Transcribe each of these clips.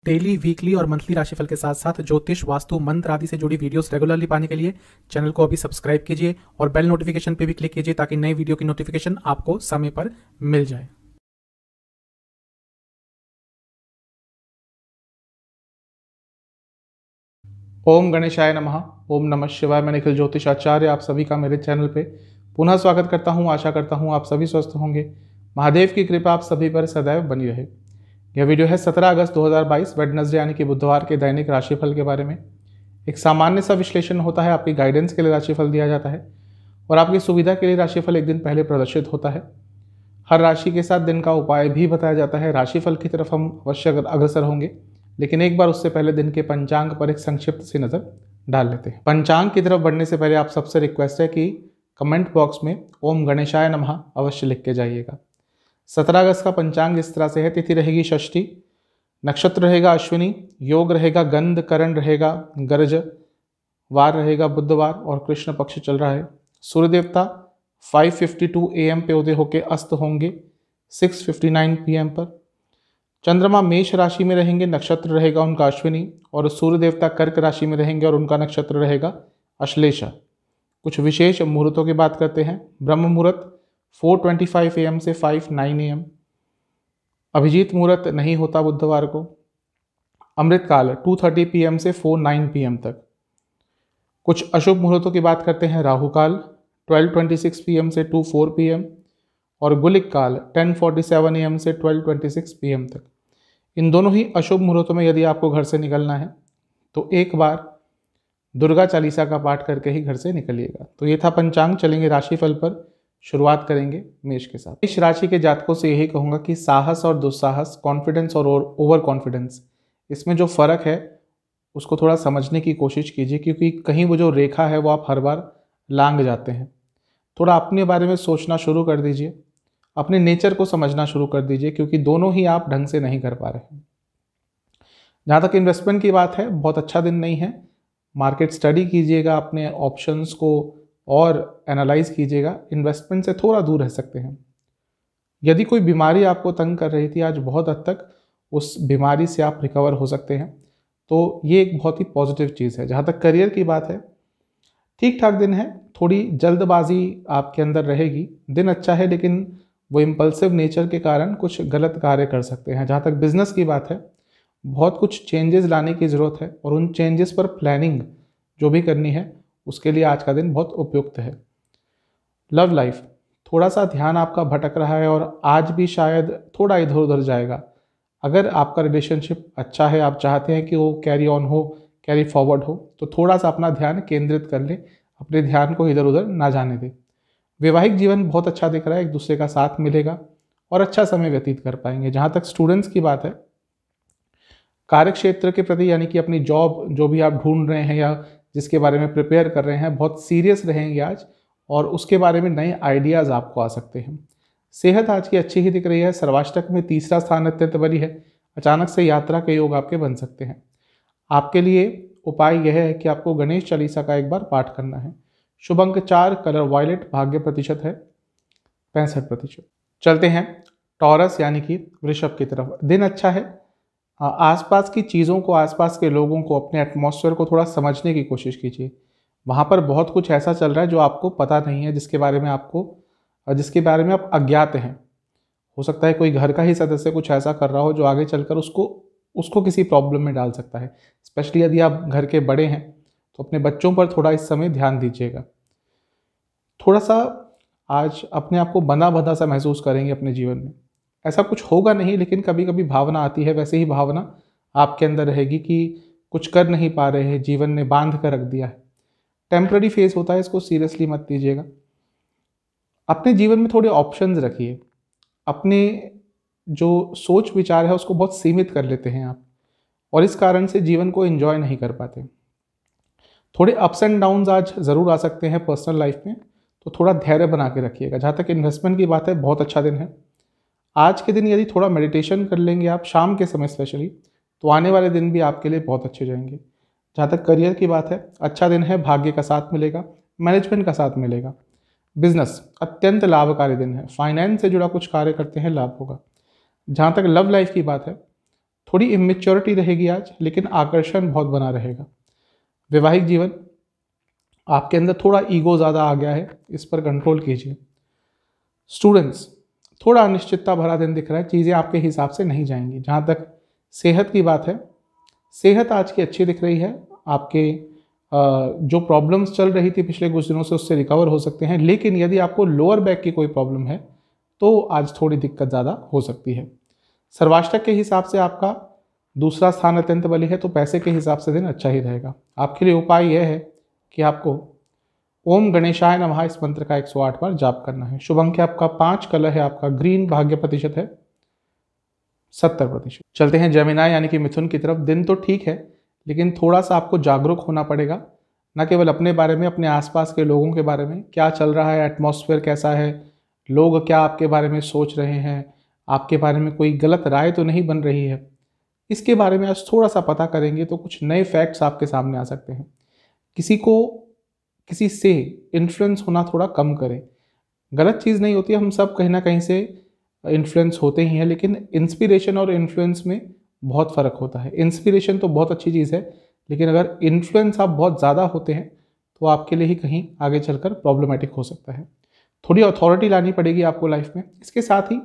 Daily, weekly और monthly राशिफल के साथ साथ ज्योतिष, वास्तु, मंत्र आदि से जुड़ी वीडियोस रेगुलरली पाने के लिए चैनल को अभी सब्सक्राइब कीजिए और बेल नोटिफिकेशन पे भी क्लिक कीजिए ताकि नई वीडियो की नोटिफिकेशन आपको समय पर मिल जाए। ओम गणेशाय नमः। ओम नमः शिवाय। मैं निखिल ज्योतिष आचार्य आप सभी का मेरे चैनल पे पुनः स्वागत करता हूँ। आशा करता हूँ आप सभी स्वस्थ होंगे। महादेव की कृपा आप सभी पर सदैव बनी रहे। यह वीडियो है 17 अगस्त 2022 वेडनेसडे यानी कि बुधवार के दैनिक राशिफल के बारे में। एक सामान्य सा विश्लेषण होता है, आपकी गाइडेंस के लिए राशिफल दिया जाता है और आपकी सुविधा के लिए राशिफल एक दिन पहले प्रदर्शित होता है। हर राशि के साथ दिन का उपाय भी बताया जाता है। राशिफल की तरफ हम अवश्य अग्रसर होंगे, लेकिन एक बार उससे पहले दिन के पंचांग पर एक संक्षिप्त सी नज़र डाल लेते हैं। पंचांग की तरफ बढ़ने से पहले आप सबसे रिक्वेस्ट है कि कमेंट बॉक्स में ओम गणेशाय नमः अवश्य लिख के जाइएगा। 17 अगस्त का पंचांग इस तरह से है। तिथि रहेगी षष्ठी, नक्षत्र रहेगा अश्विनी, योग रहेगा गंध, करण रहेगा गर्ज, वार रहेगा बुधवार और कृष्ण पक्ष चल रहा है। सूर्य देवता 5:52 AM पे उदय होकर अस्त होंगे 6:59 PM पर। चंद्रमा मेष राशि में रहेंगे, नक्षत्र रहेगा उनका अश्विनी और सूर्य देवता कर्क राशि में रहेंगे और उनका नक्षत्र रहेगा अश्लेषा। कुछ विशेष मुहूर्तों की बात करते हैं। ब्रह्म मुहूर्त 4:25 AM से 5:09 AM। अभिजीत मुहूर्त नहीं होता बुधवार को। अमृत काल 2:30 PM से 4:09 PM तक। कुछ अशुभ मुहूर्तों की बात करते हैं। राहु काल 12:26 PM से 2:04 PM और गुलिक काल 10:47 AM से 12:26 PM तक। इन दोनों ही अशुभ मुहूर्तों में यदि आपको घर से निकलना है तो एक बार दुर्गा चालीसा का पाठ करके ही घर से निकलिएगा। तो ये था पंचांग। चलेंगे राशिफल पर। शुरुआत करेंगे मेष के साथ। मेष राशि के जातकों से यही कहूँगा कि साहस और दुस्साहस, कॉन्फिडेंस और ओवर कॉन्फिडेंस, इसमें जो फ़र्क है उसको थोड़ा समझने की कोशिश कीजिए, क्योंकि कहीं वो जो रेखा है वो आप हर बार लांघ जाते हैं। थोड़ा अपने बारे में सोचना शुरू कर दीजिए, अपने नेचर को समझना शुरू कर दीजिए, क्योंकि दोनों ही आप ढंग से नहीं कर पा रहे हैं। जहाँ तक इन्वेस्टमेंट की बात है, बहुत अच्छा दिन नहीं है। मार्केट स्टडी कीजिएगा, अपने ऑप्शंस को और एनालाइज कीजिएगा। इन्वेस्टमेंट से थोड़ा दूर रह सकते हैं। यदि कोई बीमारी आपको तंग कर रही थी, आज बहुत हद तक उस बीमारी से आप रिकवर हो सकते हैं। तो ये एक बहुत ही पॉजिटिव चीज़ है। जहाँ तक करियर की बात है, ठीक ठाक दिन है। थोड़ी जल्दबाजी आपके अंदर रहेगी। दिन अच्छा है, लेकिन वो इम्पल्सिव नेचर के कारण कुछ गलत कार्य कर सकते हैं। जहाँ तक बिजनेस की बात है, बहुत कुछ चेंजेस लाने की ज़रूरत है और उन चेंजेस पर प्लानिंग जो भी करनी है उसके लिए आज का दिन बहुत उपयुक्त है। लव लाइफ, थोड़ा सा ध्यान आपका भटक रहा है और आज भी शायद थोड़ा इधर उधर जाएगा। अगर आपका रिलेशनशिप अच्छा है, आप चाहते हैं कि वो कैरी ऑन हो, कैरी फॉरवर्ड हो, तो थोड़ा सा अपना ध्यान केंद्रित कर ले, अपने ध्यान को इधर उधर ना जाने दें। वैवाहिक जीवन बहुत अच्छा दिख रहा है, एक दूसरे का साथ मिलेगा और अच्छा समय व्यतीत कर पाएंगे। जहाँ तक स्टूडेंट्स की बात है, कार्य क्षेत्र के प्रति यानी कि अपनी जॉब जो भी आप ढूंढ रहे हैं या जिसके बारे में प्रिपेयर कर रहे हैं, बहुत सीरियस रहेंगे आज और उसके बारे में नए आइडियाज़ आपको आ सकते हैं। सेहत आज की अच्छी ही दिख रही है। सर्वाष्टक में तीसरा स्थान अत्यंत बड़ी है। अचानक से यात्रा के योग आपके बन सकते हैं। आपके लिए उपाय यह है कि आपको गणेश चालीसा का एक बार पाठ करना है। शुभ अंक 4, कलर वायलेट, भाग्य प्रतिशत है 65%। चलते हैं टॉरस यानी कि वृषभ की तरफ। दिन अच्छा है। आसपास की चीज़ों को, आसपास के लोगों को, अपने एटमॉस्फेयर को थोड़ा समझने की कोशिश कीजिए। वहाँ पर बहुत कुछ ऐसा चल रहा है जो आपको पता नहीं है, जिसके बारे में आप अज्ञात हैं। हो सकता है कोई घर का ही सदस्य कुछ ऐसा कर रहा हो जो आगे चलकर उसको किसी प्रॉब्लम में डाल सकता है। स्पेशली यदि आप घर के बड़े हैं तो अपने बच्चों पर थोड़ा इस समय ध्यान दीजिएगा। थोड़ा सा आज अपने आप को बंधा बंधा सा महसूस करेंगे अपने जीवन में। ऐसा कुछ होगा नहीं, लेकिन कभी कभी भावना आती है। वैसे ही भावना आपके अंदर रहेगी कि कुछ कर नहीं पा रहे हैं, जीवन ने बांध कर रख दिया है। टेम्पररी फेज होता है, इसको सीरियसली मत लीजिएगा। अपने जीवन में थोड़े ऑप्शंस रखिए। अपने जो सोच विचार है उसको बहुत सीमित कर लेते हैं आप, और इस कारण से जीवन को एंजॉय नहीं कर पाते। थोड़े अप्स एंड डाउन्स आज ज़रूर आ सकते हैं पर्सनल लाइफ में, तो थोड़ा धैर्य बना के रखिएगा। जहाँ तक इन्वेस्टमेंट की बात है, बहुत अच्छा दिन है। आज के दिन यदि थोड़ा मेडिटेशन कर लेंगे आप शाम के समय स्पेशली, तो आने वाले दिन भी आपके लिए बहुत अच्छे जाएंगे। जहाँ तक करियर की बात है, अच्छा दिन है। भाग्य का साथ मिलेगा, मैनेजमेंट का साथ मिलेगा। बिजनेस अत्यंत लाभकारी दिन है। फाइनेंस से जुड़ा कुछ कार्य करते हैं, लाभ होगा। जहाँ तक लव लाइफ की बात है, थोड़ी इमेच्योरिटी रहेगी आज, लेकिन आकर्षण बहुत बना रहेगा। वैवाहिक जीवन, आपके अंदर थोड़ा ईगो ज़्यादा आ गया है, इस पर कंट्रोल कीजिए। स्टूडेंट्स, थोड़ा अनिश्चितता भरा दिन दिख रहा है, चीज़ें आपके हिसाब से नहीं जाएंगी। जहाँ तक सेहत की बात है, सेहत आज की अच्छी दिख रही है। आपके जो प्रॉब्लम्स चल रही थी पिछले कुछ दिनों से, उससे रिकवर हो सकते हैं, लेकिन यदि आपको लोअर बैक की कोई प्रॉब्लम है तो आज थोड़ी दिक्कत ज़्यादा हो सकती है। सर्वाष्टक के हिसाब से आपका दूसरा स्थान अत्यंत बली है, तो पैसे के हिसाब से दिन अच्छा ही रहेगा। आपके लिए उपाय यह है कि आपको ओम गणेशाय नमः इस मंत्र का 108 बार जाप करना है। शुभ अंक आपका 5, कलर है आपका ग्रीन, भाग्य प्रतिशत है 70%। चलते हैं जेमिनाई यानी कि मिथुन की तरफ। दिन तो ठीक है, लेकिन थोड़ा सा आपको जागरूक होना पड़ेगा, न केवल अपने बारे में, अपने आसपास के लोगों के बारे में, क्या चल रहा है, एटमॉस्फेयर कैसा है, लोग क्या आपके बारे में सोच रहे हैं, आपके बारे में कोई गलत राय तो नहीं बन रही है। इसके बारे में आज थोड़ा सा पता करेंगे तो कुछ नए फैक्ट्स आपके सामने आ सकते हैं। किसी से इन्फ्लुएंस होना थोड़ा कम करें। गलत चीज़ नहीं होती है, हम सब कहीं ना कहीं से इन्फ्लुएंस होते ही हैं, लेकिन इंस्पिरेशन और इन्फ्लुएंस में बहुत फ़र्क होता है। इंस्पिरेशन तो बहुत अच्छी चीज़ है, लेकिन अगर इन्फ्लुएंस आप बहुत ज़्यादा होते हैं तो आपके लिए ही कहीं आगे चलकर प्रॉब्लमेटिक हो सकता है। थोड़ी अथॉरिटी लानी पड़ेगी आपको लाइफ में। इसके साथ ही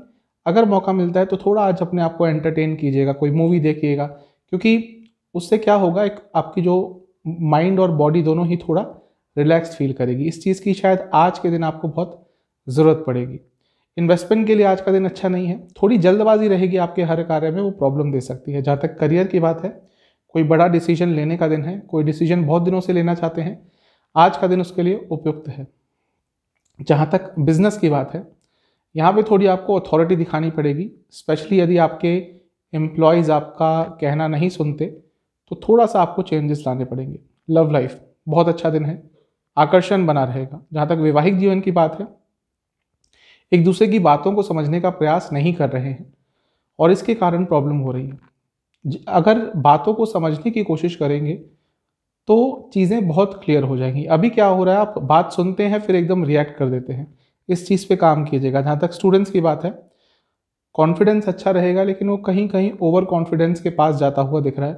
अगर मौका मिलता है तो थोड़ा आज अपने आप को एंटरटेन कीजिएगा, कोई मूवी देखिएगा, क्योंकि उससे क्या होगा, एक आपकी जो माइंड और बॉडी दोनों ही थोड़ा रिलैक्स फील करेगी। इस चीज़ की शायद आज के दिन आपको बहुत ज़रूरत पड़ेगी। इन्वेस्टमेंट के लिए आज का दिन अच्छा नहीं है, थोड़ी जल्दबाजी रहेगी आपके हर कार्य में, वो प्रॉब्लम दे सकती है। जहाँ तक करियर की बात है, कोई बड़ा डिसीजन लेने का दिन है, कोई डिसीजन बहुत दिनों से लेना चाहते हैं, आज का दिन उसके लिए उपयुक्त है। जहाँ तक बिजनेस की बात है, यहाँ पे थोड़ी आपको अथॉरिटी दिखानी पड़ेगी, स्पेशली यदि आपके एम्प्लॉयज़ आपका कहना नहीं सुनते तो थोड़ा सा आपको चेंजेस लाने पड़ेंगे। लव लाइफ बहुत अच्छा दिन है, आकर्षण बना रहेगा। जहाँ तक वैवाहिक जीवन की बात है, एक दूसरे की बातों को समझने का प्रयास नहीं कर रहे हैं और इसके कारण प्रॉब्लम हो रही है। अगर बातों को समझने की कोशिश करेंगे तो चीज़ें बहुत क्लियर हो जाएंगी। अभी क्या हो रहा है, आप बात सुनते हैं फिर एकदम रिएक्ट कर देते हैं, इस चीज़ पे काम कीजिएगा। जहाँ तक स्टूडेंट्स की बात है, कॉन्फिडेंस अच्छा रहेगा, लेकिन वो कहीं कहीं ओवर कॉन्फिडेंस के पास जाता हुआ दिख रहा है,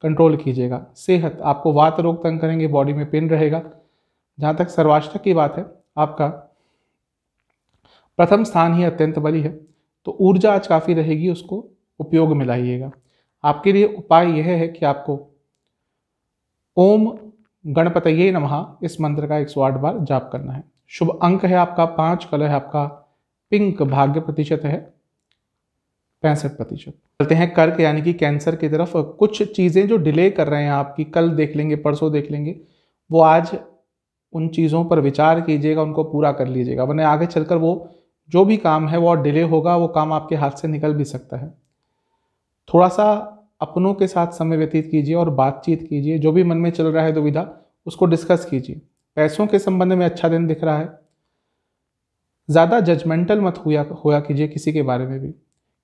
कंट्रोल कीजिएगा। सेहत, आपको वात रोग तंग करेंगे, बॉडी में पेन रहेगा। जहाँ तक सर्वाष्टक की बात है, आपका प्रथम स्थान ही अत्यंत बली है, तो ऊर्जा आज काफ़ी रहेगी, उसको उपयोग में लाइएगा। आपके लिए उपाय यह है कि आपको ओम गणपतये नमः इस मंत्र का 108 बार जाप करना है। शुभ अंक है आपका 5, कलर है आपका पिंक, भाग्य प्रतिशत है 65%। चलते हैं कर्क यानी कि कैंसर की तरफ। कुछ चीज़ें जो डिले कर रहे हैं आपकी, कल देख लेंगे, परसों देख लेंगे, वो आज उन चीज़ों पर विचार कीजिएगा, उनको पूरा कर लीजिएगा, वरना आगे चलकर वो जो भी काम है वो और डिले होगा, वो काम आपके हाथ से निकल भी सकता है। थोड़ा सा अपनों के साथ समय व्यतीत कीजिए और बातचीत कीजिए, जो भी मन में चल रहा है दुविधा उसको डिस्कस कीजिए। पैसों के संबंध में अच्छा दिन दिख रहा है। ज़्यादा जजमेंटल मत होया कीजिए किसी के बारे में भी,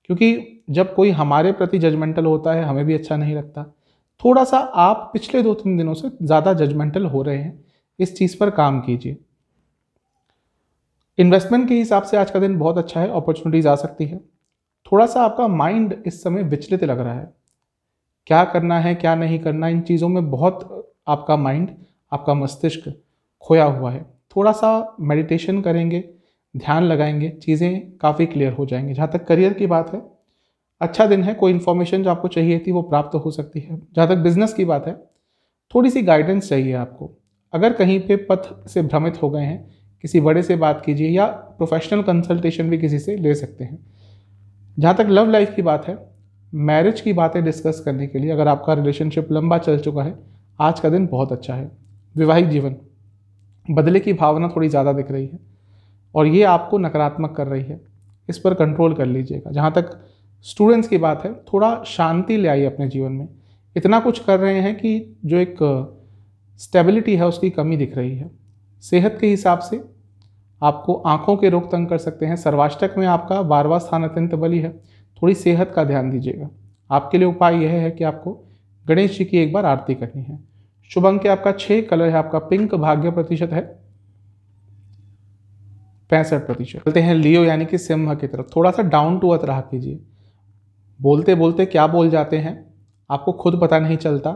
क्योंकि जब कोई हमारे प्रति जजमेंटल होता है हमें भी अच्छा नहीं लगता। थोड़ा सा आप पिछले 2-3 दिनों से ज़्यादा जजमेंटल हो रहे हैं, इस चीज़ पर काम कीजिए। इन्वेस्टमेंट के हिसाब से आज का दिन बहुत अच्छा है, अपॉर्चुनिटीज आ सकती है। थोड़ा सा आपका माइंड इस समय विचलित लग रहा है, क्या करना है क्या नहीं करना, इन चीज़ों में बहुत आपका माइंड, आपका मस्तिष्क खोया हुआ है। थोड़ा सा मेडिटेशन करेंगे, ध्यान लगाएंगे, चीज़ें काफ़ी क्लियर हो जाएंगी। जहाँ तक करियर की बात है, अच्छा दिन है, कोई इन्फॉर्मेशन जो आपको चाहिए थी वो प्राप्त हो सकती है। जहाँ तक बिजनेस की बात है, थोड़ी सी गाइडेंस चाहिए आपको। अगर कहीं पे पथ से भ्रमित हो गए हैं, किसी बड़े से बात कीजिए या प्रोफेशनल कंसल्टेशन भी किसी से ले सकते हैं। जहाँ तक लव लाइफ की बात है, मैरिज की बातें डिस्कस करने के लिए, अगर आपका रिलेशनशिप लंबा चल चुका है, आज का दिन बहुत अच्छा है। वैवाहिक जीवन, बदले की भावना थोड़ी ज़्यादा दिख रही है और ये आपको नकारात्मक कर रही है, इस पर कंट्रोल कर लीजिएगा। जहाँ तक स्टूडेंट्स की बात है, थोड़ा शांति ले आइए अपने जीवन में। इतना कुछ कर रहे हैं कि जो एक स्टेबिलिटी है उसकी कमी दिख रही है। सेहत के हिसाब से आपको आंखों के रोग तंग कर सकते हैं। सर्वाष्टक में आपका 12वां स्थान अत्यंत बली है, थोड़ी सेहत का ध्यान दीजिएगा। आपके लिए उपाय यह है कि आपको गणेश जी की एक बार आरती करनी है। शुभ अंक आपका 6, कलर है आपका पिंक, भाग्य प्रतिशत है 65%। चलते हैं लियो यानी कि सिंह की तरफ। थोड़ा सा डाउन टू अर्थ रहा कीजिए, बोलते बोलते क्या बोल जाते हैं आपको खुद पता नहीं चलता,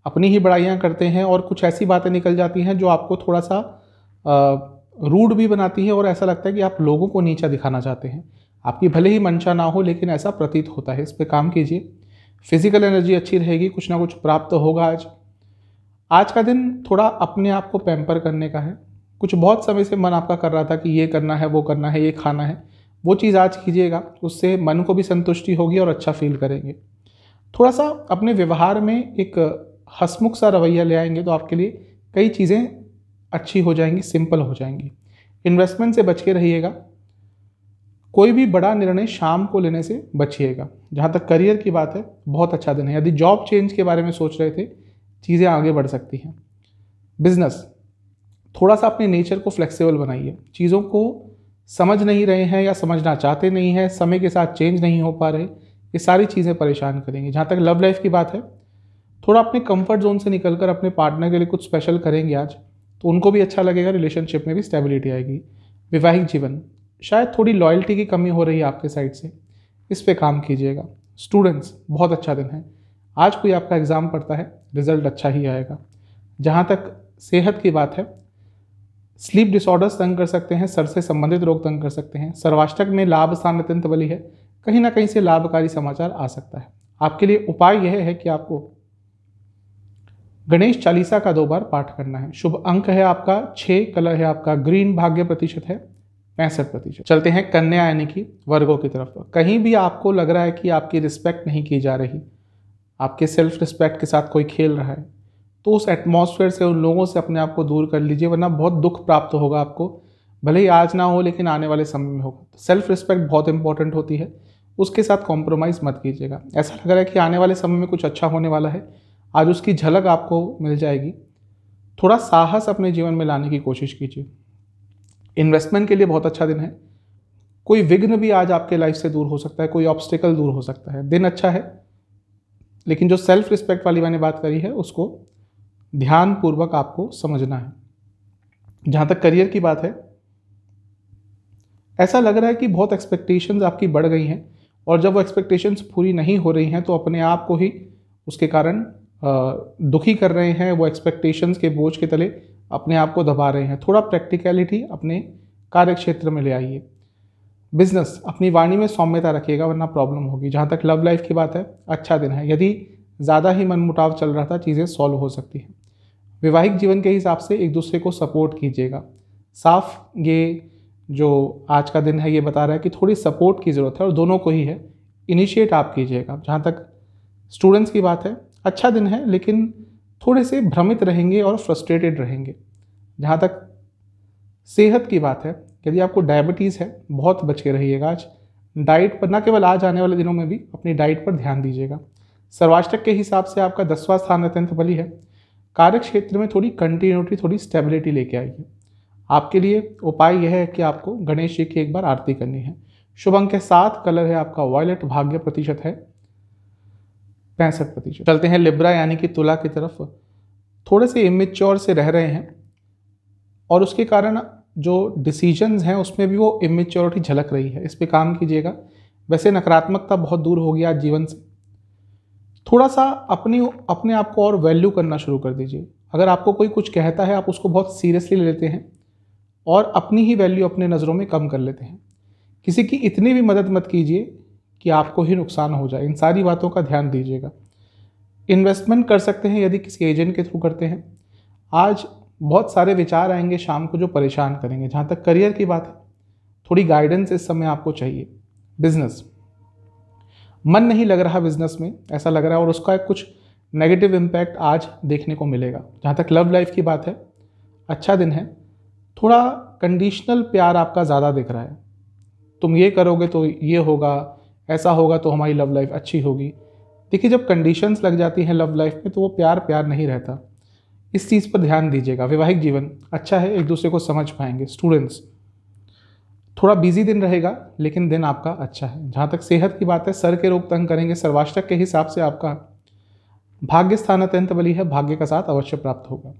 अपनी ही बड़ाइयाँ करते हैं और कुछ ऐसी बातें निकल जाती हैं जो आपको थोड़ा सा रूड भी बनाती है और ऐसा लगता है कि आप लोगों को नीचा दिखाना चाहते हैं। आपकी भले ही मंशा ना हो लेकिन ऐसा प्रतीत होता है। इस पे काम कीजिए। फिजिकल एनर्जी अच्छी रहेगी, कुछ ना कुछ प्राप्त होगा। आज का दिन थोड़ा अपने आप को पैम्पर करने का है। कुछ बहुत समय से मन आपका कर रहा था कि ये करना है, वो करना है, ये खाना है, वो चीज़ आज कीजिएगा। उससे मन को भी संतुष्टि होगी और अच्छा फील करेंगे। थोड़ा सा अपने व्यवहार में एक हंसमुख सा रवैया ले आएंगे तो आपके लिए कई चीज़ें अच्छी हो जाएंगी, सिंपल हो जाएंगी। इन्वेस्टमेंट से बच के रहिएगा। कोई भी बड़ा निर्णय शाम को लेने से बचिएगा। जहाँ तक करियर की बात है, बहुत अच्छा दिन है। यदि जॉब चेंज के बारे में सोच रहे थे, चीज़ें आगे बढ़ सकती हैं। बिजनेस, थोड़ा सा अपने नेचर को फ्लेक्सिबल बनाइए। चीज़ों को समझ नहीं रहे हैं या समझना चाहते नहीं हैं, समय के साथ चेंज नहीं हो पा रहे, ये सारी चीज़ें परेशान करेंगी। जहाँ तक लव लाइफ की बात है, थोड़ा अपने कंफर्ट जोन से निकलकर अपने पार्टनर के लिए कुछ स्पेशल करेंगे आज, तो उनको भी अच्छा लगेगा, रिलेशनशिप में भी स्टेबिलिटी आएगी। वैवाहिक जीवन, शायद थोड़ी लॉयल्टी की कमी हो रही है आपके साइड से, इस पे काम कीजिएगा। स्टूडेंट्स, बहुत अच्छा दिन है। आज कोई आपका एग्ज़ाम पड़ता है, रिजल्ट अच्छा ही आएगा। जहाँ तक सेहत की बात है, स्लीप डिसऑर्डर्स तंग कर सकते हैं, सर से संबंधित रोग तंग कर सकते हैं। सर्वाष्टक में लाभ स्थान अत्यंत बली है, कहीं ना कहीं से लाभकारी समाचार आ सकता है। आपके लिए उपाय यह है कि आपको गणेश चालीसा का 2 बार पाठ करना है। शुभ अंक है आपका 6, कलर है आपका ग्रीन, भाग्य प्रतिशत है 65%। चलते हैं कन्या यानी कि वर्गों की तरफ। कहीं भी आपको लग रहा है कि आपकी रिस्पेक्ट नहीं की जा रही, आपके सेल्फ रिस्पेक्ट के साथ कोई खेल रहा है, तो उस एटमॉस्फेयर से, उन लोगों से अपने आप को दूर कर लीजिए, वरना बहुत दुख प्राप्त होगा आपको। भले ही आज ना हो लेकिन आने वाले समय में होगा। सेल्फ रिस्पेक्ट बहुत इंपॉर्टेंट होती है, उसके साथ कॉम्प्रोमाइज़ मत कीजिएगा। ऐसा लग रहा है कि आने वाले समय में कुछ अच्छा होने वाला है, आज उसकी झलक आपको मिल जाएगी। थोड़ा साहस अपने जीवन में लाने की कोशिश कीजिए। इन्वेस्टमेंट के लिए बहुत अच्छा दिन है। कोई विघ्न भी आज आपके लाइफ से दूर हो सकता है, कोई ऑब्स्टिकल दूर हो सकता है। दिन अच्छा है, लेकिन जो सेल्फ रिस्पेक्ट वाली मैंने बात करी है उसको ध्यानपूर्वक आपको समझना है। जहाँ तक करियर की बात है, ऐसा लग रहा है कि बहुत एक्सपेक्टेशंस आपकी बढ़ गई हैं और जब वो एक्सपेक्टेशंस पूरी नहीं हो रही हैं तो अपने आप को ही उसके कारण दुखी कर रहे हैं। वो एक्सपेक्टेशंस के बोझ के तले अपने आप को दबा रहे हैं। थोड़ा प्रैक्टिकलिटी अपने कार्य क्षेत्र में ले आइए। बिजनेस, अपनी वाणी में सौम्यता रखिएगा वरना प्रॉब्लम होगी। जहाँ तक लव लाइफ की बात है, अच्छा दिन है। यदि ज़्यादा ही मनमुटाव चल रहा था, चीज़ें सॉल्व हो सकती हैं। वैवाहिक जीवन के हिसाब से एक दूसरे को सपोर्ट कीजिएगा। साफ ये जो आज का दिन है ये बता रहा है कि थोड़ी सपोर्ट की ज़रूरत है और दोनों को ही है। इनिशिएट आप कीजिएगा। जहाँ तक स्टूडेंट्स की बात है, अच्छा दिन है लेकिन थोड़े से भ्रमित रहेंगे और फ्रस्ट्रेटेड रहेंगे। जहाँ तक सेहत की बात है, यदि आपको डायबिटीज़ है, बहुत बच के रहिएगा आज। डाइट पर, न केवल आज आने वाले दिनों में भी अपनी डाइट पर ध्यान दीजिएगा। सर्वाष्टक के हिसाब से आपका 10वां स्थान अत्यंत बली है। कार्य क्षेत्र में थोड़ी कंटिन्यूटी, थोड़ी स्टेबिलिटी लेके आइए। आपके लिए उपाय यह है कि आपको गणेश जी की एक बार आरती करनी है। शुभ अंक है 7, कलर है आपका वॉयलेट, भाग्य प्रतिशत है 65%। चलते हैं लिब्रा यानी कि तुला की तरफ। थोड़े से इमेच्योर से रह रहे हैं और उसके कारण जो डिसीजंस हैं उसमें भी वो इमेच्योरिटी झलक रही है। इस पे काम कीजिएगा। वैसे नकारात्मकता बहुत दूर होगी आज जीवन से। थोड़ा सा अपने आप को और वैल्यू करना शुरू कर दीजिए। अगर आपको कोई कुछ कहता है, आप उसको बहुत सीरियसली लेते हैं और अपनी ही वैल्यू अपने नज़रों में कम कर लेते हैं। किसी की इतनी भी मदद मत कीजिए कि आपको ही नुकसान हो जाए। इन सारी बातों का ध्यान दीजिएगा। इन्वेस्टमेंट कर सकते हैं यदि किसी एजेंट के थ्रू करते हैं। आज बहुत सारे विचार आएंगे शाम को जो परेशान करेंगे। जहाँ तक करियर की बात है, थोड़ी गाइडेंस इस समय आपको चाहिए। बिजनेस, मन नहीं लग रहा बिजनेस में, ऐसा लग रहा है और उसका कुछ नेगेटिव इम्पैक्ट आज देखने को मिलेगा। जहाँ तक लव लाइफ की बात है, अच्छा दिन है। थोड़ा कंडीशनल प्यार आपका ज़्यादा दिख रहा है। तुम ये करोगे तो ये होगा, ऐसा होगा तो हमारी लव लाइफ अच्छी होगी। देखिए, जब कंडीशंस लग जाती हैं लव लाइफ में तो वो प्यार नहीं रहता। इस चीज़ पर ध्यान दीजिएगा। वैवाहिक जीवन अच्छा है, एक दूसरे को समझ पाएंगे। स्टूडेंट्स, थोड़ा बिजी दिन रहेगा लेकिन दिन आपका अच्छा है। जहाँ तक सेहत की बात है, सर के रोग तंग करेंगे। सर्वाष्टक के हिसाब से आपका भाग्य स्थान अत्यंत बली है, भाग्य का साथ अवश्य प्राप्त होगा।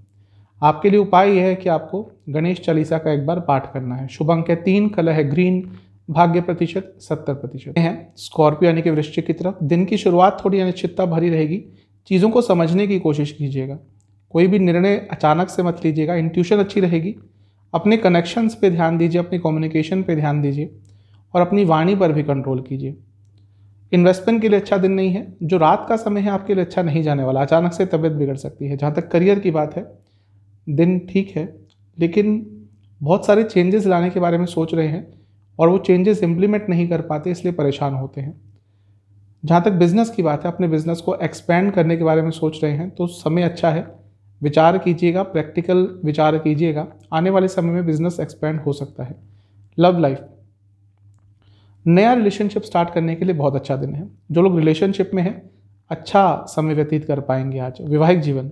आपके लिए उपाय यह है कि आपको गणेश चालीसा का एक बार पाठ करना है। शुभ अंक है 3, कलर है ग्रीन, भाग्य प्रतिशत 70% है। स्कॉर्पियो यानी कि वृश्चिक की तरफ दिन की शुरुआत थोड़ी अनिश्चितता भरी रहेगी। चीज़ों को समझने की कोशिश कीजिएगा, कोई भी निर्णय अचानक से मत लीजिएगा। इंट्यूशन अच्छी रहेगी। अपने कनेक्शंस पे ध्यान दीजिए, अपनी कम्युनिकेशन पे ध्यान दीजिए और अपनी वाणी पर भी कंट्रोल कीजिए। इन्वेस्टमेंट के लिए अच्छा दिन नहीं है। जो रात का समय है आपके लिए अच्छा नहीं जाने वाला, अचानक से तबीयत बिगड़ सकती है। जहाँ तक करियर की बात है, दिन ठीक है, लेकिन बहुत सारे चेंजेस लाने के बारे में सोच रहे हैं और वो चेंजेस इम्प्लीमेंट नहीं कर पाते, इसलिए परेशान होते हैं। जहाँ तक बिजनेस की बात है, अपने बिजनेस को एक्सपेंड करने के बारे में सोच रहे हैं तो समय अच्छा है। विचार कीजिएगा, प्रैक्टिकल विचार कीजिएगा, आने वाले समय में बिजनेस एक्सपेंड हो सकता है। लव लाइफ, नया रिलेशनशिप स्टार्ट करने के लिए बहुत अच्छा दिन है। जो लोग रिलेशनशिप में हैं अच्छा समय व्यतीत कर पाएंगे आज। वैवाहिक जीवन,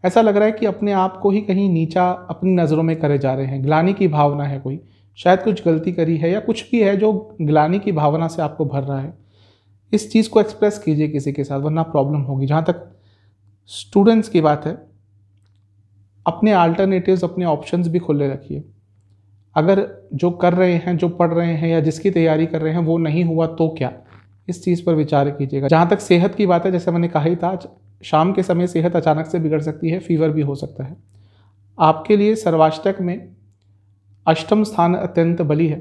ऐसा लग रहा है कि अपने आप को ही कहीं नीचा अपनी नज़रों में करे जा रहे हैं। ग्लानि की भावना है, कोई शायद कुछ गलती करी है या कुछ भी है जो ग्लानि की भावना से आपको भर रहा है। इस चीज़ को एक्सप्रेस कीजिए किसी के साथ, वरना प्रॉब्लम होगी। जहाँ तक स्टूडेंट्स की बात है, अपने अल्टरनेटिव्स, अपने ऑप्शंस भी खुले रखिए। अगर जो कर रहे हैं, जो पढ़ रहे हैं या जिसकी तैयारी कर रहे हैं वो नहीं हुआ तो क्या, इस चीज़ पर विचार कीजिएगा। जहाँ तक सेहत की बात है, जैसे मैंने कहा ही था, शाम के समय सेहत अचानक से बिगड़ सकती है, फीवर भी हो सकता है। आपके लिए सर्वाष्टक में अष्टम स्थान अत्यंत बली है।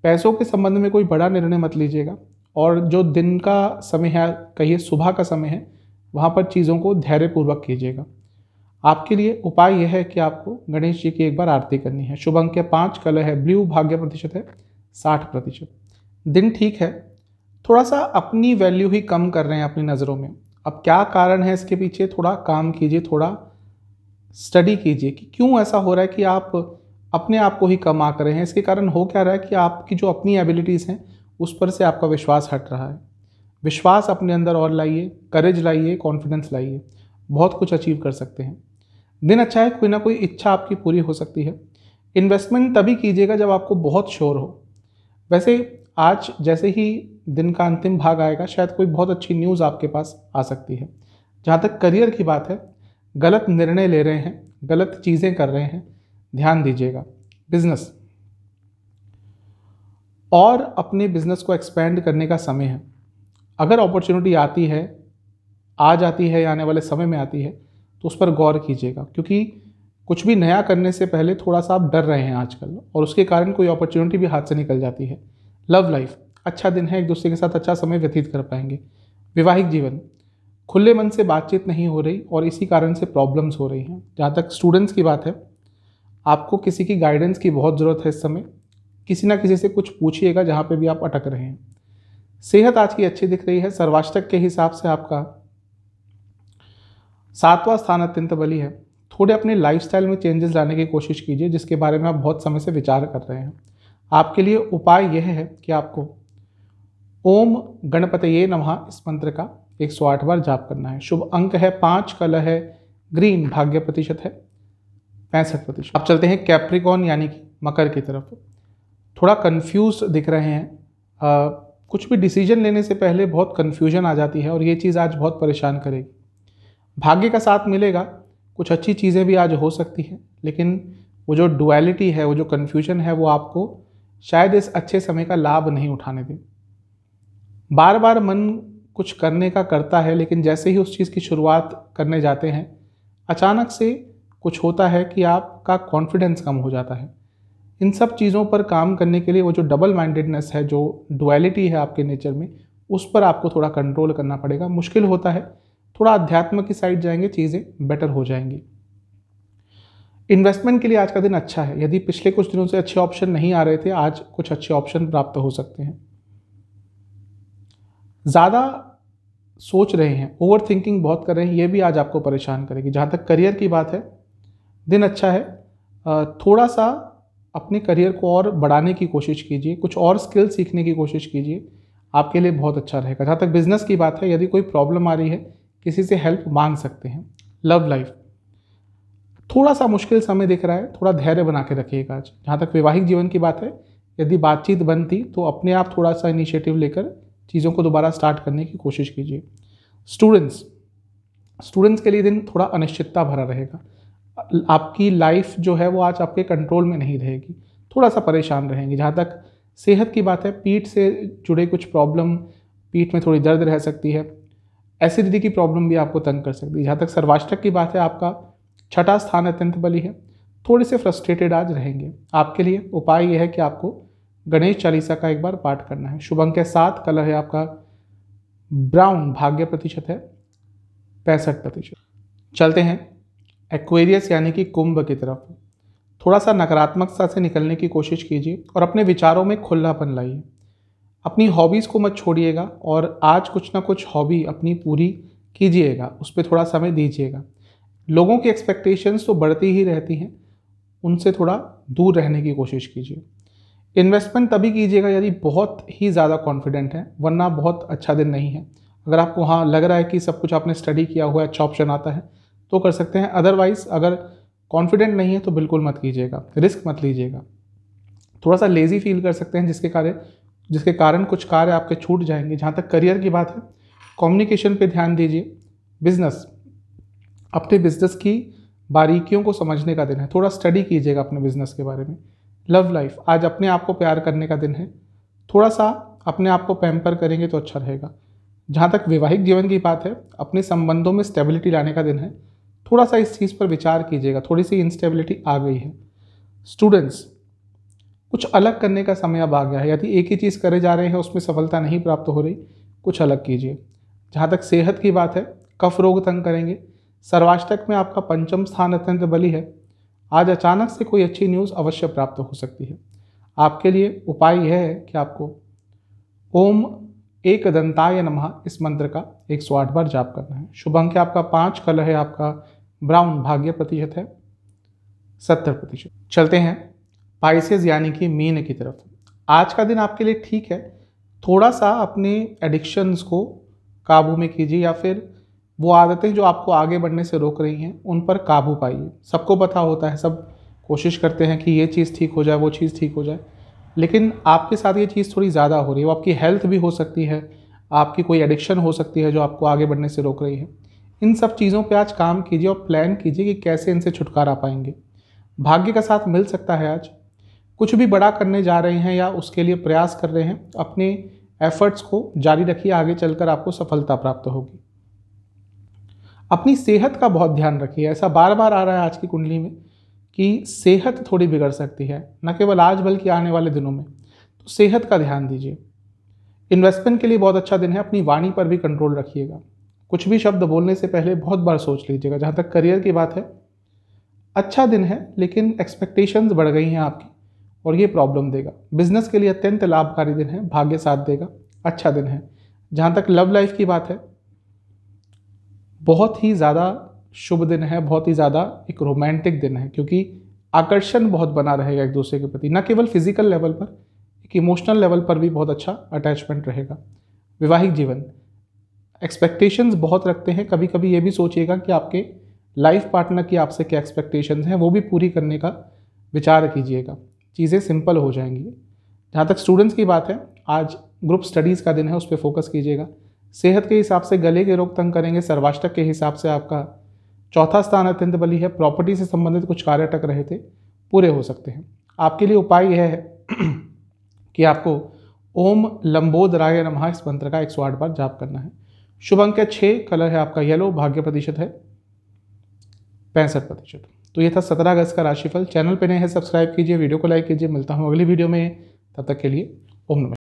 पैसों के संबंध में कोई बड़ा निर्णय मत लीजिएगा और जो दिन का समय है, कहिए सुबह का समय है, वहाँ पर चीज़ों को धैर्यपूर्वक कीजिएगा। आपके लिए उपाय यह है कि आपको गणेश जी की एक बार आरती करनी है। शुभ अंक 5, कलर है ब्लू, भाग्य प्रतिशत है 60%। दिन ठीक है, थोड़ा सा अपनी वैल्यू ही कम कर रहे हैं अपनी नज़रों में। अब क्या कारण है इसके पीछे, थोड़ा काम कीजिए, थोड़ा स्टडी कीजिए कि क्यों ऐसा हो रहा है कि आप अपने आप को ही कम आंक रहे हैं। इसके कारण हो क्या रहा है कि आपकी जो अपनी एबिलिटीज़ हैं उस पर से आपका विश्वास हट रहा है। विश्वास अपने अंदर और लाइए, करेज लाइए, कॉन्फिडेंस लाइए, बहुत कुछ अचीव कर सकते हैं। दिन अच्छा है, कोई ना कोई इच्छा आपकी पूरी हो सकती है। इन्वेस्टमेंट तभी कीजिएगा जब आपको बहुत श्योर हो। वैसे आज जैसे ही दिन का अंतिम भाग आएगा, शायद कोई बहुत अच्छी न्यूज़ आपके पास आ सकती है। जहाँ तक करियर की बात है, गलत निर्णय ले रहे हैं, गलत चीज़ें कर रहे हैं, ध्यान दीजिएगा। बिजनेस, और अपने बिजनेस को एक्सपेंड करने का समय है। अगर अपॉर्चुनिटी आती है, आ जाती है या आने वाले समय में आती है, तो उस पर गौर कीजिएगा, क्योंकि कुछ भी नया करने से पहले थोड़ा सा आप डर रहे हैं आजकल और उसके कारण कोई अपॉर्चुनिटी भी हाथ से निकल जाती है। लव लाइफ, अच्छा दिन है, एक दूसरे के साथ अच्छा समय व्यतीत कर पाएंगे। वैवाहिक जीवन, खुले मन से बातचीत नहीं हो रही और इसी कारण से प्रॉब्लम्स हो रही हैं। जहाँ तक स्टूडेंट्स की बात है, आपको किसी की गाइडेंस की बहुत ज़रूरत है इस समय। किसी ना किसी से कुछ पूछिएगा जहाँ पे भी आप अटक रहे हैं। सेहत आज की अच्छी दिख रही है। सर्वाष्टक के हिसाब से आपका 7वां स्थान अत्यंत बली है। थोड़े अपने लाइफस्टाइल में चेंजेस लाने की कोशिश कीजिए, जिसके बारे में आप बहुत समय से विचार कर रहे हैं। आपके लिए उपाय यह है कि आपको ओम गणपतये नमः इस मंत्र का 108 बार जाप करना है। शुभ अंक है 5, कलर है ग्रीन, भाग्य प्रतिशत है 65%। अब चलते हैं कैप्रिकॉन यानी कि मकर की तरफ। थोड़ा कंफ्यूज दिख रहे हैं। कुछ भी डिसीजन लेने से पहले बहुत कन्फ्यूजन आ जाती है और ये चीज़ आज बहुत परेशान करेगी। भाग्य का साथ मिलेगा, कुछ अच्छी चीज़ें भी आज हो सकती हैं, लेकिन वो जो डुअलिटी है, वो जो कन्फ्यूजन है, वो आपको शायद इस अच्छे समय का लाभ नहीं उठाने दें। बार बार मन कुछ करने का करता है, लेकिन जैसे ही उस चीज़ की शुरुआत करने जाते हैं, अचानक से कुछ होता है कि आपका कॉन्फिडेंस कम हो जाता है। इन सब चीज़ों पर काम करने के लिए वो जो डबल माइंडेडनेस है, जो डुअलिटी है आपके नेचर में, उस पर आपको थोड़ा कंट्रोल करना पड़ेगा। मुश्किल होता है, थोड़ा अध्यात्म की साइड जाएंगे, चीज़ें बेटर हो जाएंगी। इन्वेस्टमेंट के लिए आज का दिन अच्छा है। यदि पिछले कुछ दिनों से अच्छे ऑप्शन नहीं आ रहे थे, आज कुछ अच्छे ऑप्शन प्राप्त हो सकते हैं। ज़्यादा सोच रहे हैं, ओवर थिंकिंग बहुत कर रहे हैं, ये भी आज आपको परेशान करेगी। जहाँ तक करियर की बात है, दिन अच्छा है। थोड़ा सा अपने करियर को और बढ़ाने की कोशिश कीजिए, कुछ और स्किल सीखने की कोशिश कीजिए, आपके लिए बहुत अच्छा रहेगा। जहाँ तक बिजनेस की बात है, यदि कोई प्रॉब्लम आ रही है, किसी से हेल्प मांग सकते हैं। लव लाइफ, थोड़ा सा मुश्किल समय दिख रहा है, थोड़ा धैर्य बना के रखिएगा आज। जहाँ तक वैवाहिक जीवन की बात है, यदि बातचीत बनती तो अपने आप थोड़ा सा इनिशिएटिव लेकर चीज़ों को दोबारा स्टार्ट करने की कोशिश कीजिए। स्टूडेंट्स के लिए दिन थोड़ा अनिश्चितता भरा रहेगा। आपकी लाइफ जो है वो आज आपके कंट्रोल में नहीं रहेगी, थोड़ा सा परेशान रहेंगे। जहाँ तक सेहत की बात है, पीठ से जुड़े कुछ प्रॉब्लम, पीठ में थोड़ी दर्द रह सकती है, एसिडिटी की प्रॉब्लम भी आपको तंग कर सकती है। जहाँ तक सर्वाष्टक की बात है, आपका 6ठा स्थान अत्यंत बली है, थोड़े से फ्रस्ट्रेटेड आज रहेंगे। आपके लिए उपाय यह है कि आपको गणेश चालीसा का एक बार पाठ करना है। शुभ अंक है 7, कलर है आपका ब्राउन, भाग्य प्रतिशत है 65%। चलते हैं एक्वेरियस यानी कि कुंभ की तरफ। थोड़ा सा नकारात्मकता से निकलने की कोशिश कीजिए और अपने विचारों में खुलापन लाइए। अपनी हॉबीज़ को मत छोड़िएगा और आज कुछ ना कुछ हॉबी अपनी पूरी कीजिएगा, उस पर थोड़ा समय दीजिएगा। लोगों की एक्सपेक्टेशंस तो बढ़ती ही रहती हैं, उनसे थोड़ा दूर रहने की कोशिश कीजिए। इन्वेस्टमेंट तभी कीजिएगा यदि बहुत ही ज़्यादा कॉन्फिडेंट है, वरना बहुत अच्छा दिन नहीं है। अगर आपको हाँ लग रहा है कि सब कुछ आपने स्टडी किया हुआ है, अच्छा ऑप्शन आता है तो कर सकते हैं, अदरवाइज अगर कॉन्फिडेंट नहीं है तो बिल्कुल मत कीजिएगा, रिस्क मत लीजिएगा। थोड़ा सा लेज़ी फील कर सकते हैं जिसके कारण कुछ कार्य आपके छूट जाएंगे। जहाँ तक करियर की बात है, कम्युनिकेशन पे ध्यान दीजिए। बिजनेस, अपने बिजनेस की बारीकियों को समझने का दिन है, थोड़ा स्टडी कीजिएगा अपने बिजनेस के बारे में। लव लाइफ, आज अपने आप को प्यार करने का दिन है, थोड़ा सा अपने आप को पैम्पर करेंगे तो अच्छा रहेगा। जहाँ तक वैवाहिक जीवन की बात है, अपने संबंधों में स्टेबिलिटी लाने का दिन है, थोड़ा सा इस चीज़ पर विचार कीजिएगा, थोड़ी सी इंस्टेबिलिटी आ गई है। स्टूडेंट्स, कुछ अलग करने का समय अब आ गया है, यदि एक ही चीज़ करे जा रहे हैं उसमें सफलता नहीं प्राप्त हो रही, कुछ अलग कीजिए। जहाँ तक सेहत की बात है, कफ रोग तंग करेंगे। सर्वाष्टक में आपका 5म स्थान अत्यंत बली है, आज अचानक से कोई अच्छी न्यूज़ अवश्य प्राप्त हो सकती है। आपके लिए उपाय यह है कि आपको ओम एकदंताय नमः इस मंत्र का 108 बार जाप करना है। शुभ अंक है आपका 5, कलर है आपका ब्राउन, भाग्य प्रतिशत है 70%। चलते हैं पाइसेस यानी कि मीन की तरफ। आज का दिन आपके लिए ठीक है, थोड़ा सा अपने एडिक्शंस को काबू में कीजिए या फिर वो आदतें जो आपको आगे बढ़ने से रोक रही हैं उन पर काबू पाइए। सबको पता होता है, सब कोशिश करते हैं कि ये चीज़ ठीक हो जाए, वो चीज़ ठीक हो जाए, लेकिन आपके साथ ये चीज़ थोड़ी ज़्यादा हो रही है। वो आपकी हेल्थ भी हो सकती है, आपकी कोई एडिक्शन हो सकती है जो आपको आगे बढ़ने से रोक रही है। इन सब चीज़ों पे आज काम कीजिए और प्लान कीजिए कि कैसे इनसे छुटकारा पाएंगे। भाग्य का साथ मिल सकता है। आज कुछ भी बड़ा करने जा रहे हैं या उसके लिए प्रयास कर रहे हैं, अपने एफर्ट्स को जारी रखिए, आगे चलकर आपको सफलता प्राप्त होगी। अपनी सेहत का बहुत ध्यान रखिए। ऐसा बार बार आ रहा है आज की कुंडली में कि सेहत थोड़ी बिगड़ सकती है, न केवल आज बल्कि आने वाले दिनों में, तो सेहत का ध्यान दीजिए। इन्वेस्टमेंट के लिए बहुत अच्छा दिन है, अपनी वाणी पर भी कंट्रोल रखिएगा। कुछ भी शब्द बोलने से पहले बहुत बार सोच लीजिएगा। जहाँ तक करियर की बात है, अच्छा दिन है, लेकिन एक्सपेक्टेशंस बढ़ गई हैं आपकी और ये प्रॉब्लम देगा। बिजनेस के लिए अत्यंत लाभकारी दिन है, भाग्य साथ देगा, अच्छा दिन है। जहाँ तक लव लाइफ की बात है, बहुत ही ज़्यादा शुभ दिन है, बहुत ही ज़्यादा एक रोमांटिक दिन है, क्योंकि आकर्षण बहुत बना रहेगा एक दूसरे के प्रति, न केवल फिजिकल लेवल पर, एक इमोशनल लेवल पर भी बहुत अच्छा अटैचमेंट रहेगा। वैवाहिक जीवन, एक्सपेक्टेशंस बहुत रखते हैं, कभी कभी ये भी सोचिएगा कि आपके लाइफ पार्टनर की आपसे क्या एक्सपेक्टेशंस हैं, वो भी पूरी करने का विचार कीजिएगा, चीज़ें सिंपल हो जाएंगी। जहाँ तक स्टूडेंट्स की बात है, आज ग्रुप स्टडीज़ का दिन है, उस पर फोकस कीजिएगा। सेहत के हिसाब से गले के रोग तंग करेंगे। सर्वाष्टक के हिसाब से आपका 4था स्थान अत्यंत बली है, प्रॉपर्टी से संबंधित कुछ कार्य अटक रहे थे, पूरे हो सकते हैं। आपके लिए उपाय यह है कि आपको ओम लंबोदराय नमः इस मंत्र का 108 बार जाप करना है। शुभ अंक है 6, कलर है आपका येलो, भाग्य प्रतिशत है 65%। तो ये था 17 अगस्त का राशिफल। चैनल पे नए हैं सब्सक्राइब कीजिए, वीडियो को लाइक कीजिए। मिलता हूँ अगली वीडियो में, तब तक के लिए ओम नमः।